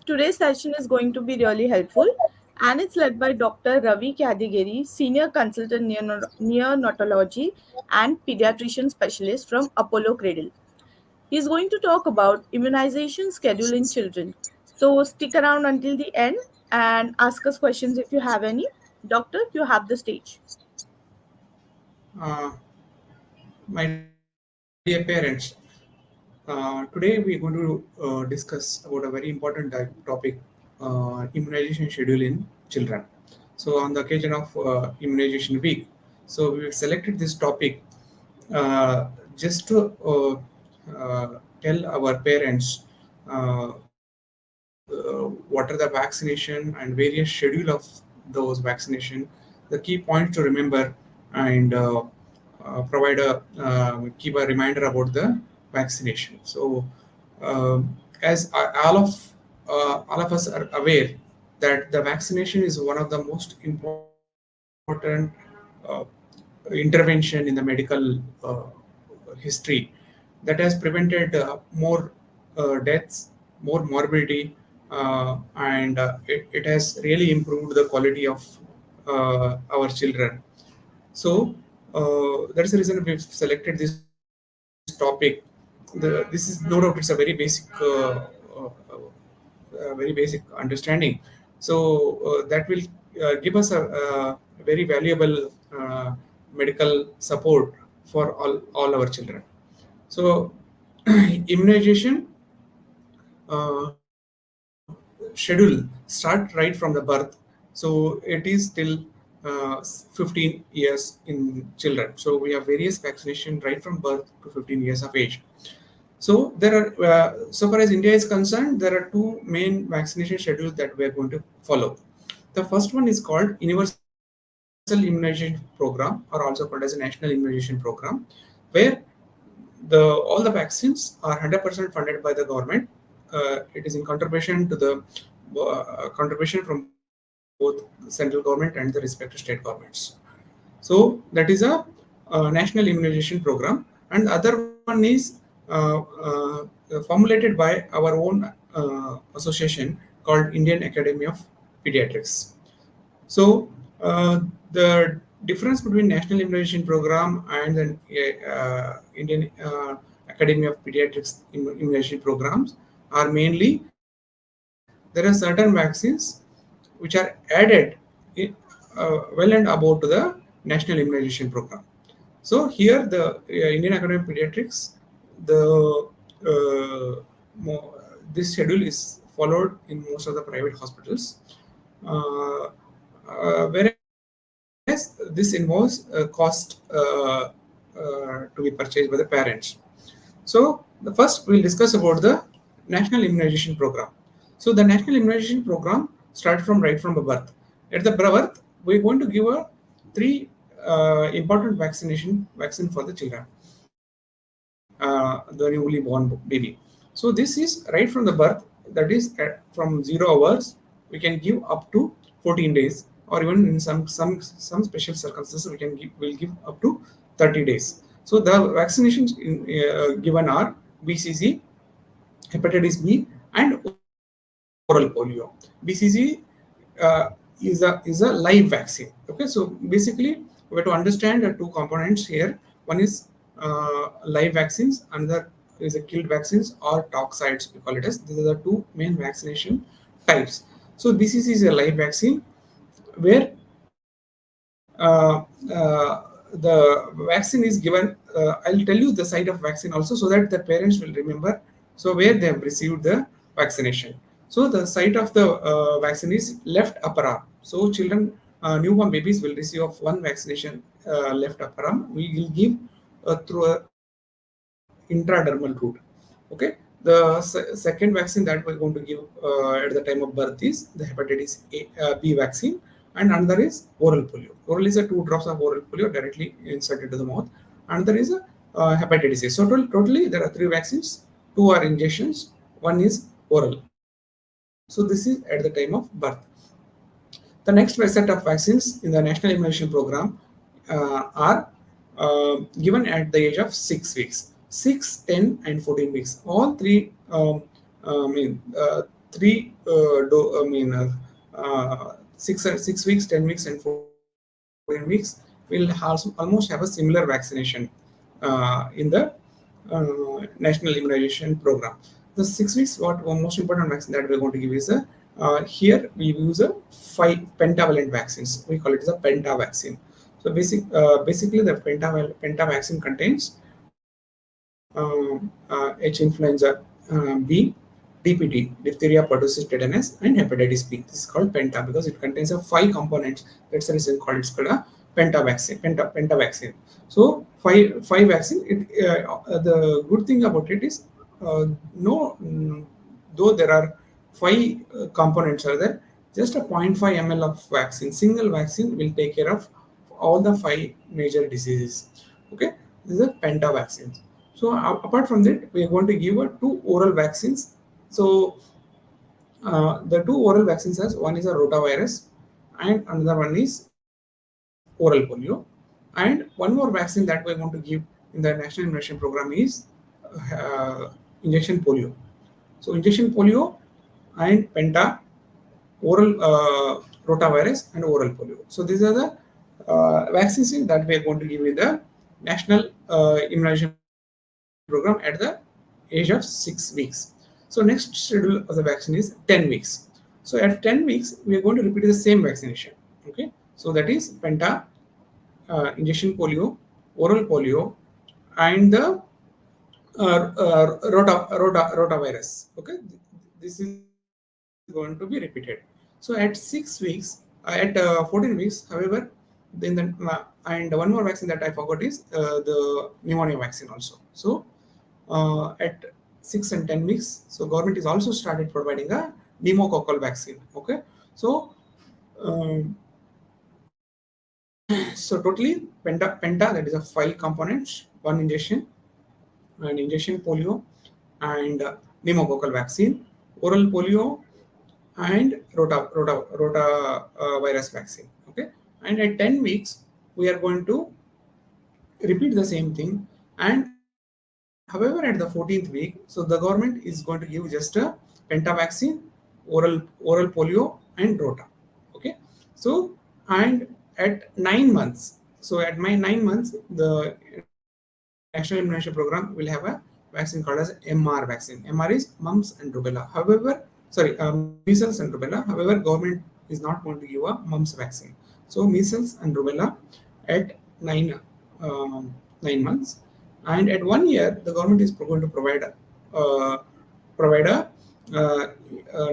Today's session is going to be really helpful and it's led by Dr. Ravi Kadigeri, Senior Consultant Neonatology and Pediatrician Specialist from Apollo Cradle. He's going to talk about immunization schedule in children. So stick around until the end and ask us questions if you have any. Doctor, you have the stage. Uh, my dear parents, today we're going to discuss about a very important topic, immunization schedule in children. So on the occasion of immunization week, so we selected this topic uh, just to tell our parents what are the vaccination and various schedule of those vaccination, the key points to remember, and provide a keep a reminder about the vaccination. So, as all of us are aware that the vaccination is one of the most important intervention in the medical history that has prevented more deaths, more morbidity, and it has really improved the quality of our children. So that's the reason we've selected this topic. This is no doubt it's a very basic, very basic understanding. So that will give us a very valuable medical support for all our children. So immunization schedule start right from the birth. So it is till 15 years in children. So we have various vaccination right from birth to 15 years of age. So there are, so far as India is concerned, there are two main vaccination schedules that we are going to follow. The first one is called Universal Immunization Program, or also called as a National Immunization Program, where all the vaccines are 100% funded by the government. It is in contribution to the contribution from both central government and the respective state governments. So that is a national immunization program, and the other one is formulated by our own association called Indian Academy of Pediatrics. So the difference between National Immunization Program and the Indian Academy of Pediatrics immunization programs are mainly there are certain vaccines which are added in, well and above to the National Immunization Program. So here the Indian Academy of Pediatrics, the this schedule is followed in most of the private hospitals, uh, whereas this involves cost to be purchased by the parents. So the first we'll discuss about the National Immunization Program. So the National Immunization Program starts from right from the birth. At the birth, we're going to give a three important vaccine for the children, the newly born baby. So this is right from the birth. That is from 0 hours. We can give up to 14 days, or even in some special circumstances, will give up to 30 days. So the vaccinations given are BCG, hepatitis B, and oral polio. BCG is a live vaccine. Okay, so basically we have to understand the two components here. One is live vaccines, another is a killed vaccines or toxides. We call it as these are the two main vaccination types. So BCG is a live vaccine where the vaccine is given. I'll tell you the site of vaccine also so that the parents will remember. So where they have received the vaccination. So the site of the vaccine is left upper arm. So children, newborn babies will receive of one vaccination left upper arm. We will give through a intradermal route. Okay. The second vaccine that we're going to give at the time of birth is the hepatitis B vaccine, and another is oral polio. Oral is a 2 drops of oral polio directly inserted to the mouth. Another is a hepatitis A. So totally there are three vaccines. Two are injections. One is oral. So this is at the time of birth. The next set of vaccines in the National Immunization Program are given at the age of 6 weeks, 6, 10, and 14 weeks. All three, three I mean 6 weeks, 10 weeks, and 14 weeks will almost have a similar vaccination in the national immunization program. The 6 weeks, what one most important vaccine that we're going to give is a here we use a five pentavalent vaccines. We call it as a penta vaccine. So basically the penta vaccine contains H influenza B, DPT, diphtheria, pertussis, tetanus, and hepatitis B. This is called penta because it contains a five components. That's the reason called it's called a penta vaccine. Penta vaccine. So five vaccine. The good thing about it is no, though there are five components are there, just a zero point 0.5 ml of vaccine, single vaccine will take care of all the five major diseases. Okay, this is a penta vaccine. So apart from that, we are going to give two oral vaccines. So the two oral vaccines as one is a rotavirus and another one is oral polio. And one more vaccine that we're going to give in the national immunization program is injection polio. So injection polio and penta, oral rotavirus and oral polio. So these are the vaccines that we are going to give in the national immunization program at the age of 6 weeks. So next schedule of the vaccine is 10 weeks. So at 10 weeks, we are going to repeat the same vaccination. Okay. So that is penta, injection polio, oral polio, and the rotavirus. Okay. This is going to be repeated. So at 6 weeks, at 14 weeks, however, then and one more vaccine that I forgot is the pneumonia vaccine also. So at 6 and 10 weeks, so government is also started providing a pneumococcal vaccine. Okay, so um, so totally penta that is a five components, one injection, an injection polio, and pneumococcal vaccine, oral polio, and rota virus vaccine. Okay, and at 10 weeks we are going to repeat the same thing. And however, at the 14th week, so the government is going to give just a penta vaccine, oral polio, and rota. Okay, so and at 9 months, so at my 9 months, the national immunization program will have a vaccine called as MR vaccine. MR is mumps and rubella. However, sorry, measles and rubella. However, government is not going to give a mumps vaccine. So measles and rubella at 9 months, and at 1 year, the government is going to uh, provide uh, a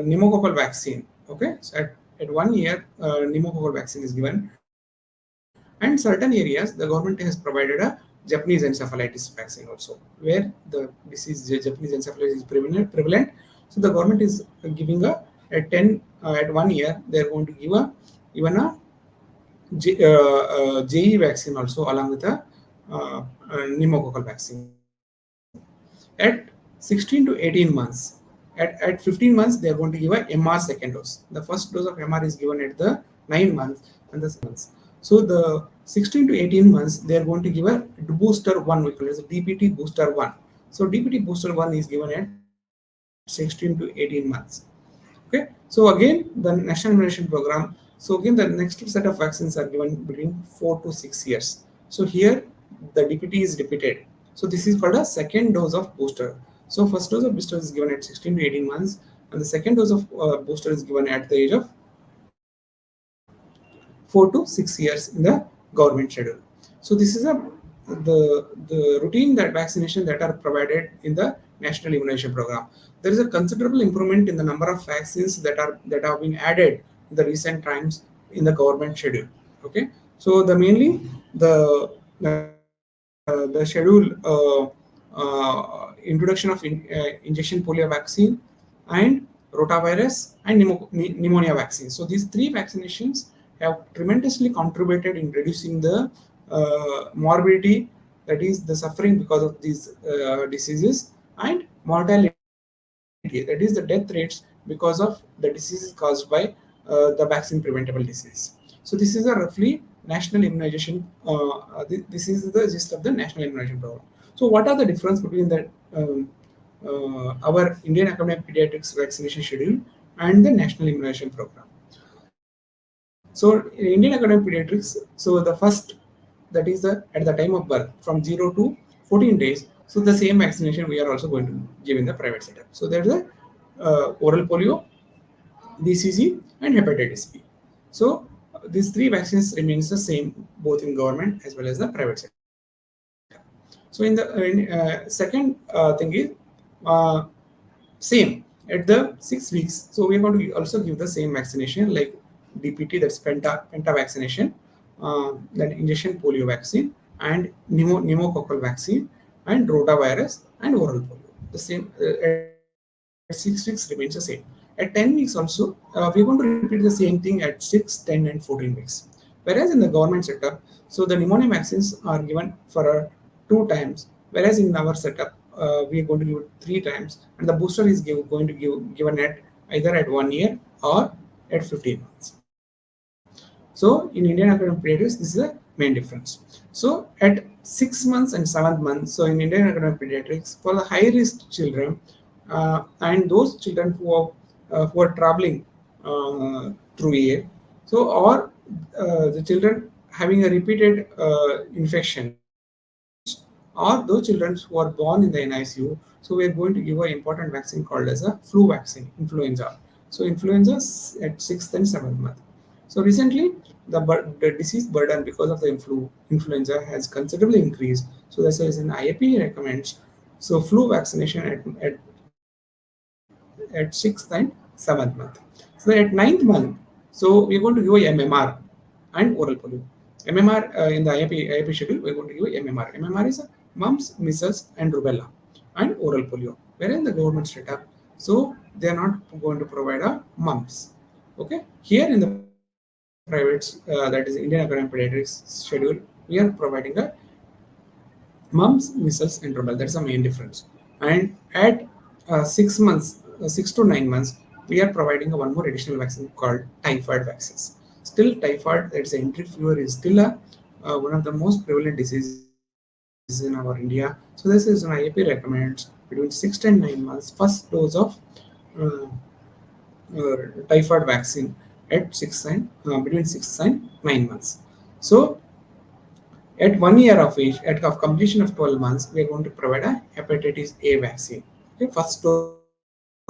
pneumococcal vaccine. Okay, so at 1 year, pneumococcal vaccine is given, and certain areas the government has provided a Japanese encephalitis vaccine also, where the disease Japanese encephalitis is prevalent. So the government is giving a at 1 year they are going to give a even a JE vaccine also along with a pneumococcal vaccine. At 16 to 18 months, at 15 months, they are going to give a MR second dose. The first dose of MR is given at the 9 months and the months. So the 16 to 18 months, they are going to give a booster one, we call it as a DPT booster one. So DPT booster one is given at 16 to 18 months. Okay, so again the national immunization program, so again the next set of vaccines are given between 4 to 6 years. So here the DPT is repeated. So this is called a second dose of booster. So first dose of booster is given at 16 to 18 months, and the second dose of booster is given at the age of 4 to 6 years in the government schedule. So this is the routine that vaccination that are provided in the national immunization program. There is a considerable improvement in the number of vaccines that have been added in the recent times in the government schedule. Okay, so the mainly the schedule introduction of injection polio vaccine and rotavirus and pneumonia vaccine. So these three vaccinations have tremendously contributed in reducing the morbidity, that is the suffering because of these diseases, and mortality, that is the death rates because of the diseases caused by the vaccine preventable disease. So this is a roughly national immunization. This is the gist of the national immunization program. So what are the difference between the our Indian Academy of Pediatrics vaccination schedule and the National Immunization Program. So in Indian Academy of Pediatrics, so the first, that is the at the time of birth, from 0 to 14 days, so the same vaccination we are also going to give in the private setup. So there's a oral polio, BCG, and hepatitis B. So these three vaccines remains the same both in government as well as the private sector. So second thing is uh, same at the 6 weeks. So we are going to also give the same vaccination like DPT, that's penta vaccination, then injection polio vaccine, and pneumococcal vaccine, and rotavirus, and oral polio. The same at 6 weeks remains the same. At 10 weeks also, we are going to repeat the same thing at 6, 10, and 14 weeks. Whereas in the government setup, so the pneumonia vaccines are given for 2 times, whereas in our setup, we are going to give it 3 times, and the booster is going to given at either at 1 year or at 15 months. So in Indian Academy of Pediatrics, this is the main difference. So at 6 months and 7th month, so in Indian Academy of Pediatrics, for the high risk children and those children who are traveling through air, so or the children having a repeated infections, or those children who are born in the NICU, so we are going to give an important vaccine called as a flu vaccine, influenza. So influenza at 6th and 7th month. So recently, the disease burden because of the influenza has considerably increased. So that's why an IAP recommends so flu vaccination at 6th and 7th month. So at 9th month, so we're going to give a MMR and oral polio. MMR in the IAP schedule, we're going to give MMR. MMR is a mumps, measles, and rubella, and oral polio. Whereas in the government setup, so they are not going to provide a mumps. Okay, here in the private, that is Indian Academy of Pediatrics schedule, we are providing a mumps, measles, and rubella. That's the main difference. And at 6 months, 6 to 9 months, we are providing a one more additional vaccine called typhoid vaccines. Still, typhoid, that's entry fever, is still one of the most prevalent diseases in our India. So this is an IAP recommends between 6 and 9 months first dose of uh, typhoid vaccine at 6 and 9 months. So at 1 year of age, at of completion of 12 months, we are going to provide a hepatitis A vaccine. Okay, first dose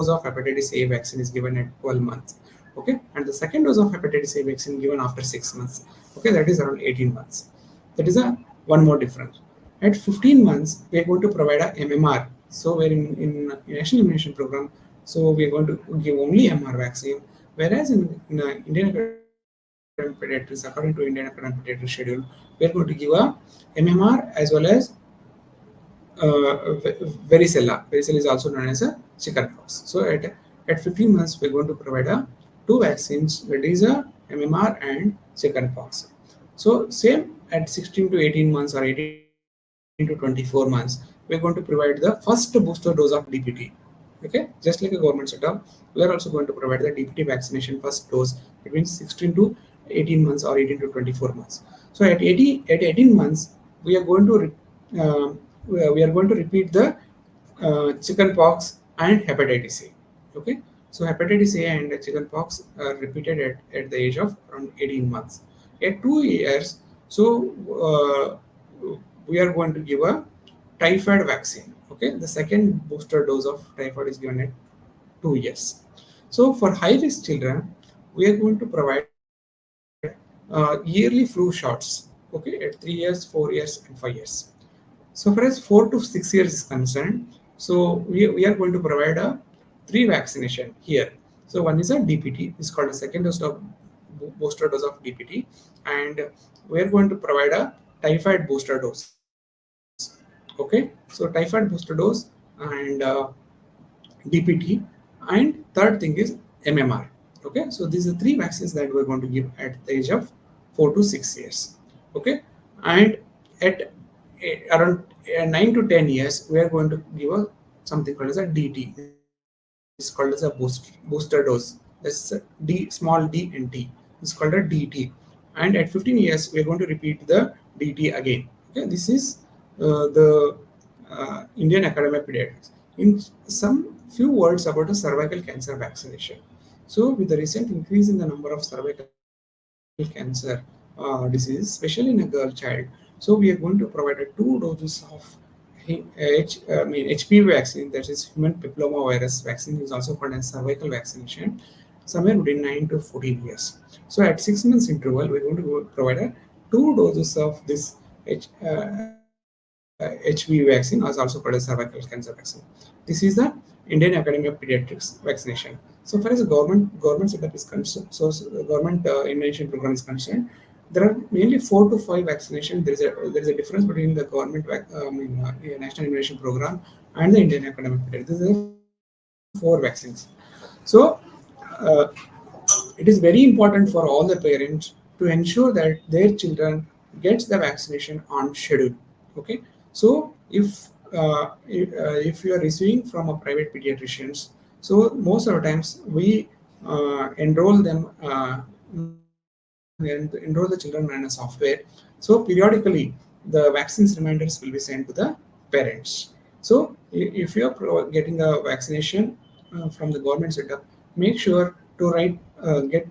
of hepatitis A vaccine is given at 12 months. Okay, and the second dose of hepatitis A vaccine given after 6 months. Okay, that is around 18 months. That is a one more difference. At 15 months, we are going to provide a MMR. So we're in National Immunization Program. So we are going to give only MR vaccine. Whereas in Indian Academy of Pediatrics, according to Indian Academy of Pediatrics schedule, we are going to give a MMR as well as varicella. Varicella is also known as a chickenpox. So at 15 months, we're going to provide two vaccines, that is a MMR and chickenpox. So same at 16 to 18 months or 18 to 24 months, we're going to provide the first booster dose of DPT. Okay, just like a government setup, we are also going to provide the DPT vaccination first dose between 16 to 18 months or 18 to 24 months. So at 18 months, we are going to we are going to repeat the chickenpox and hepatitis A. Okay, so hepatitis A and chickenpox are repeated at the age of around 18 months. At 2 years, so we are going to give a typhoid vaccine. Okay, the second booster dose of typhoid is given at 2 years. So for high risk children, we are going to provide yearly flu shots. Okay, at 3 years, 4 years, and 5 years. So far as 4 to 6 years is concerned, so we are going to provide a three vaccination here. So one is a DPT, is called a second dose of booster dose of DPT, and we are going to provide a typhoid booster dose. Okay, so typhoid booster dose and DPT, and third thing is MMR. Okay, so these are three vaccines that we're going to give at the age of 4 to 6 years. Okay, and at around 9 to 10 years, we are going to give a something called as a DT. This is called as a booster dose. That's D, small d and T. It's called a DT. And at 15 years, we are going to repeat the DT again. Okay, this is the Indian Academy of Pediatrics. In some few words about the cervical cancer vaccination. So with the recent increase in the number of cervical cancer diseases, especially in a girl child, so we are going to provide a 2 doses of HPV vaccine, that is human papillomavirus vaccine, is also called as cervical vaccination, somewhere between 9 to 14 years. So at 6 months interval, we're going to provide a 2 doses of this HPV vaccine, as also called as cervical cancer vaccine. This is the Indian Academy of Pediatrics vaccination. So far as the government setup is concerned, government immunization program is concerned, there are mainly 4 to 5 vaccinations. There is a difference between the national immunization program and the Indian Academy of Pediatrics. These are 4 vaccines. So uh, it is very important for all the parents to ensure that their children gets the vaccination on schedule. Okay, so if you are receiving from a private pediatricians, so most of the times we enroll them enroll the children in a software. So periodically the vaccines reminders will be sent to the parents. So if you are getting a vaccination from the government setup, make sure to get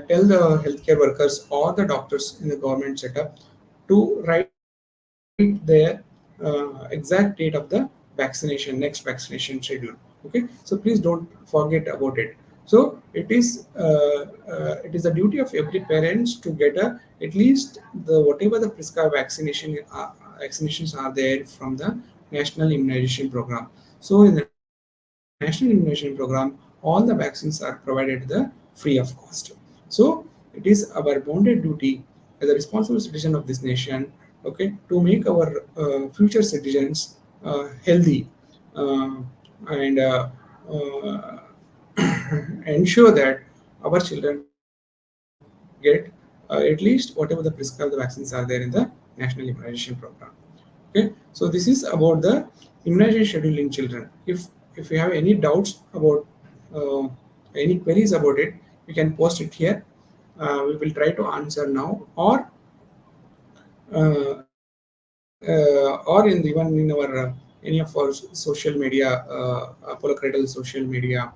tell the healthcare workers or the doctors in the government setup to write their exact date of the next vaccination schedule. Okay, so please don't forget about it. So it is the duty of every parents to get at least the whatever the prescribed vaccinations are there from the national immunization program. So in the national immunization program, all the vaccines are provided free of cost. So it is our bonded duty as a responsible citizen of this nation, okay, to make our future citizens healthy, uh, and ensure that our children get at least whatever the prescribed vaccines are there in the national immunization program. Okay, so this is about the immunization schedule in children. If you have any doubts about uh, any queries about it, you can post it here. We will try to answer now, or in even in our any of our social media, Apollo Cradle social media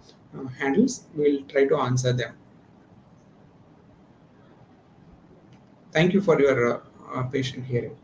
handles, we will try to answer them. Thank you for your patient hearing.